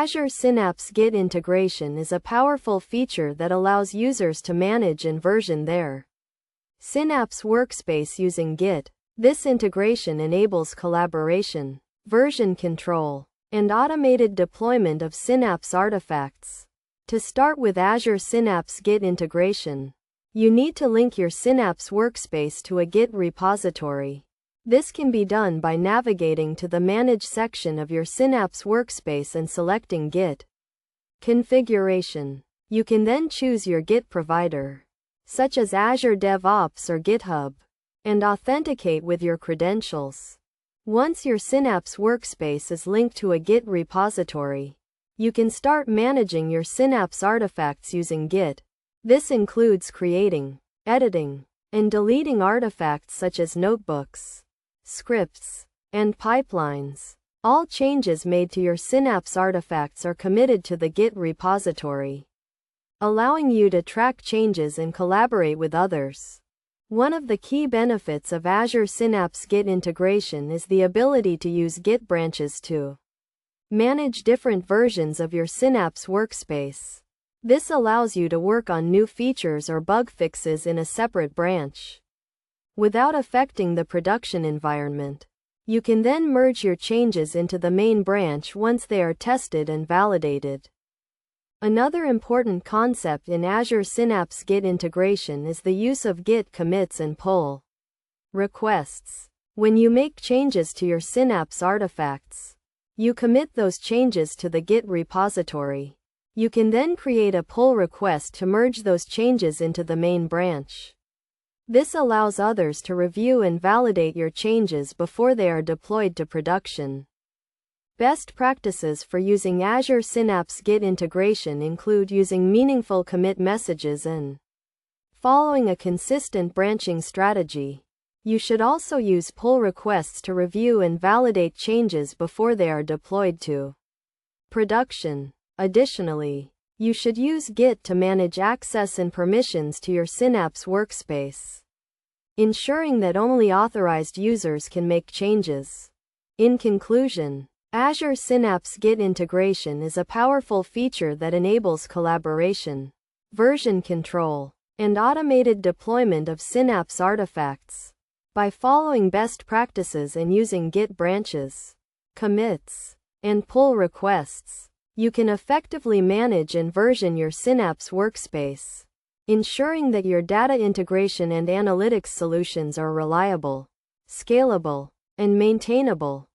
Azure Synapse Git integration is a powerful feature that allows users to manage and version their Synapse workspace using Git. This integration enables collaboration, version control, and automated deployment of Synapse artifacts. To start with Azure Synapse Git integration, you need to link your Synapse workspace to a Git repository. This can be done by navigating to the Manage section of your Synapse workspace and selecting Git configuration. You can then choose your Git provider, such as Azure DevOps or GitHub, and authenticate with your credentials. Once your Synapse workspace is linked to a Git repository, you can start managing your Synapse artifacts using Git. This includes creating, editing, and deleting artifacts such as notebooks, scripts, and pipelines. All changes made to your Synapse artifacts are committed to the Git repository, allowing you to track changes and collaborate with others. One of the key benefits of Azure Synapse Git integration is the ability to use Git branches to manage different versions of your Synapse workspace. This allows you to work on new features or bug fixes in a separate branch without affecting the production environment. You can then merge your changes into the main branch once they are tested and validated. Another important concept in Azure Synapse Git integration is the use of Git commits and pull requests. When you make changes to your Synapse artifacts, you commit those changes to the Git repository. You can then create a pull request to merge those changes into the main branch. This allows others to review and validate your changes before they are deployed to production. Best practices for using Azure Synapse Git integration include using meaningful commit messages and following a consistent branching strategy. You should also use pull requests to review and validate changes before they are deployed to production. Additionally, you should use Git to manage access and permissions to your Synapse workspace, ensuring that only authorized users can make changes. In conclusion, Azure Synapse Git integration is a powerful feature that enables collaboration, version control, and automated deployment of Synapse artifacts. By following best practices and using Git branches, commits, and pull requests, you can effectively manage and version your Synapse workspace, ensuring that your data integration and analytics solutions are reliable, scalable, and maintainable.